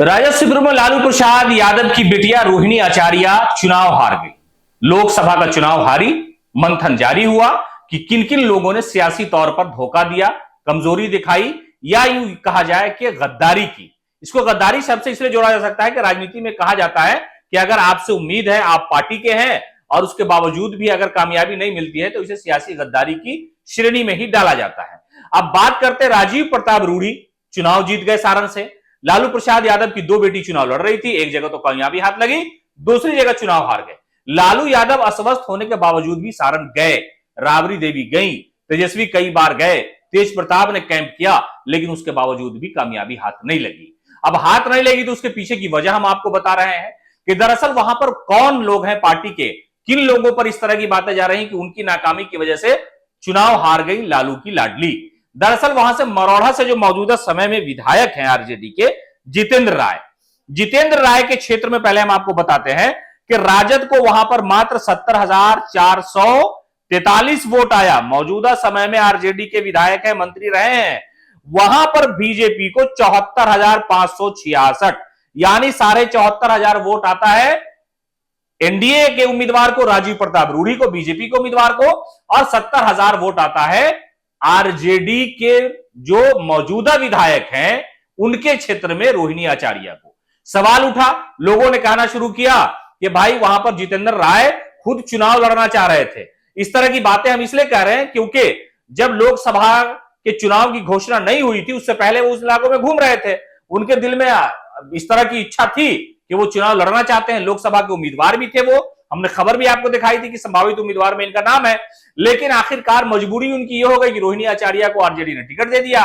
राजद शिविर में लालू प्रसाद यादव की बेटिया रोहिणी आचार्य चुनाव हार गई। लोकसभा का चुनाव हारी। मंथन जारी हुआ कि किन किन लोगों ने सियासी तौर पर धोखा दिया, कमजोरी दिखाई या यूं कहा जाए कि गद्दारी की। इसको गद्दारी शब्द से इसलिए जोड़ा जा सकता है कि राजनीति में कहा जाता है कि अगर आपसे उम्मीद है, आप पार्टी के हैं और उसके बावजूद भी अगर कामयाबी नहीं मिलती है तो इसे सियासी गद्दारी की श्रेणी में ही डाला जाता है। अब बात करते राजीव प्रताप रूढ़ी चुनाव जीत गए सारण से। लालू प्रसाद यादव की दो बेटी चुनाव लड़ रही थी, एक जगह तो कामयाबी हाथ लगी, दूसरी जगह चुनाव हार गए। लालू यादव अस्वस्थ होने के बावजूद भी सारण गए, राबड़ी देवी गई, तेजस्वी कई बार गए, तेज प्रताप ने कैंप किया, लेकिन उसके बावजूद भी कामयाबी हाथ नहीं लगी। अब हाथ नहीं लगी तो उसके पीछे की वजह हम आपको बता रहे हैं कि दरअसल वहां पर कौन लोग हैं पार्टी के, किन लोगों पर इस तरह की बातें जा रही हैं कि उनकी नाकामी की वजह से चुनाव हार गई लालू की लाडली। दरअसल वहां से मरोड़ा से जो मौजूदा समय में विधायक हैं आरजेडी के जितेंद्र राय के क्षेत्र में पहले हम आपको बताते हैं कि राजद को वहां पर मात्र 70,443 वोट आया। मौजूदा समय में आरजेडी के विधायक हैं, मंत्री रहे हैं। वहां पर बीजेपी को 74,566 यानी 74,500 वोट आता है एनडीए के उम्मीदवार को, राजीव प्रताप रूढ़ी को, बीजेपी के उम्मीदवार को, और 70,000 वोट आता है आरजेडी के जो मौजूदा विधायक हैं उनके क्षेत्र में रोहिणी आचार्य को। सवाल उठा, लोगों ने कहना शुरू किया कि भाई वहां पर जितेंद्र राय खुद चुनाव लड़ना चाह रहे थे। इस तरह की बातें हम इसलिए कह रहे हैं क्योंकि जब लोकसभा के चुनाव की घोषणा नहीं हुई थी उससे पहले वो उस इलाकों में घूम रहे थे। उनके दिल में इस तरह की इच्छा थी कि वो चुनाव लड़ना चाहते हैं, लोकसभा के उम्मीदवार भी थे वो। हमने खबर भी आपको दिखाई थी कि संभावित उम्मीदवार में इनका नाम है, लेकिन आखिरकार मजबूरी उनकी ये हो गई कि रोहिणी आचार्य को आरजेडी ने टिकट दे दिया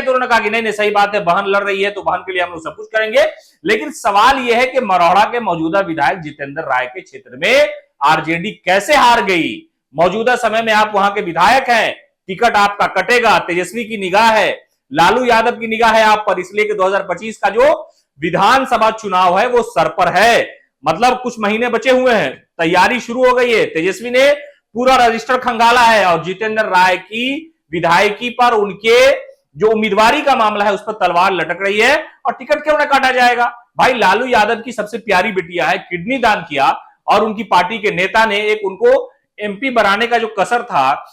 तो उन्होंने कहा कि नहीं सही बात है, बहन लड़ रही है तो बहन के लिए हम लोग सब कुछ करेंगे। लेकिन सवाल यह है कि मरोड़ा के मौजूदा विधायक जितेंद्र राय के क्षेत्र में आरजेडी कैसे हार गई। मौजूदा समय में आप वहां के विधायक हैं, टिकट आपका कटेगा। तेजस्वी की निगाह है, लालू यादव की निगाह है आप पर, इसलिए कि 2025 का जो विधानसभा चुनाव है वो सर पर है। मतलब कुछ महीने बचे हुए हैं, तैयारी शुरू हो गई है। तेजस्वी ने पूरा रजिस्टर खंगाला है और जितेंद्र राय की विधायकी पर, उनके जो उम्मीदवारी का मामला है उस पर तलवार लटक रही है और टिकट क्यों ना काटा जाएगा। भाई लालू यादव की सबसे प्यारी बिटिया है, किडनी दान किया और उनकी पार्टी के नेता ने एक उनको एमपी बनाने का जो कसर था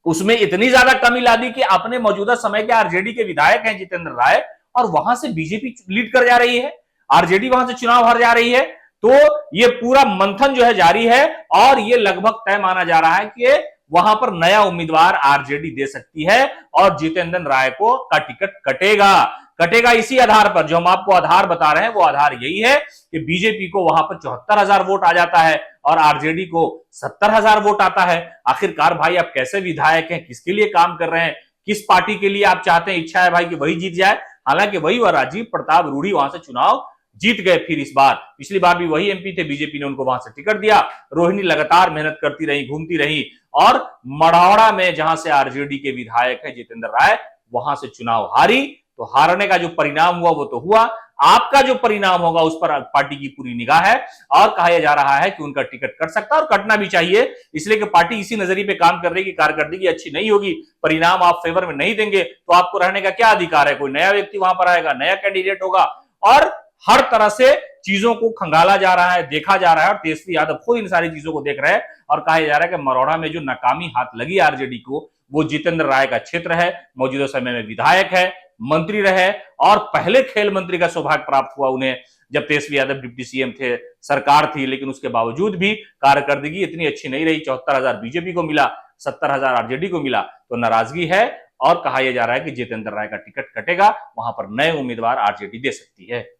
उसमें इतनी ज्यादा कमी ला दी कि अपने मौजूदा समय के आरजेडी के विधायक हैं जितेंद्र राय, और वहां से बीजेपी लीड कर जा रही है, आरजेडी वहां से चुनाव हार जा रही है। तो ये पूरा मंथन जो है जारी है और ये लगभग तय माना जा रहा है कि वहां पर नया उम्मीदवार आरजेडी दे सकती है और जितेंद्र राय को का टिकट कटेगा इसी आधार पर। जो हम आपको आधार बता रहे हैं वो आधार यही है कि बीजेपी को वहां पर 74,000 वोट आ जाता है और आरजेडी को 70,000 वोट आता है। आखिरकार भाई आप कैसे विधायक हैं, किसके लिए काम कर रहे हैं, किस पार्टी के लिए आप चाहते हैं, इच्छा है भाई कि वही जीत जाए। हालांकि वही वह राजीव प्रताप रूढ़ी वहां से चुनाव जीत गए फिर इस बार। पिछली बार भी वही एमपी थे, बीजेपी ने उनको वहां से टिकट दिया। रोहिणी लगातार मेहनत करती रही, घूमती रही और मढ़ौड़ा में जहां से आरजेडी के विधायक है जितेंद्र राय, वहां से चुनाव हारी। तो हारने का जो परिणाम हुआ वो तो हुआ, आपका जो परिणाम होगा उस पर पार्टी की पूरी निगाह है और कहा जा रहा है कि उनका टिकट कट सकता है और कटना भी चाहिए, इसलिए कि पार्टी इसी नजरिए पे काम कर रही है कि कारकर्दगी अच्छी नहीं होगी, परिणाम आप फेवर में नहीं देंगे तो आपको रहने का क्या अधिकार है। कोई नया व्यक्ति वहां पर आएगा, नया कैंडिडेट होगा और हर तरह से चीजों को खंगाला जा रहा है, देखा जा रहा है और तेजस्वी यादव खुद इन सारी चीजों को देख रहे हैं और कहा जा रहा है कि मरोड़ा में जो नाकामी हाथ लगी आरजेडी को वो जितेंद्र राय का क्षेत्र है। मौजूदा समय में विधायक है, मंत्री रहे और पहले खेल मंत्री का सौभाग्य प्राप्त हुआ उन्हें जब तेजस्वी यादव डिप्टी सीएम थे, सरकार थी, लेकिन उसके बावजूद भी कारकर्दगी इतनी अच्छी नहीं रही। 74,000 बीजेपी को मिला, 70,000 आरजेडी को मिला, तो नाराजगी है और कहा यह जा रहा है कि जितेंद्र राय का टिकट कटेगा, वहां पर नए उम्मीदवार आरजेडी दे सकती है।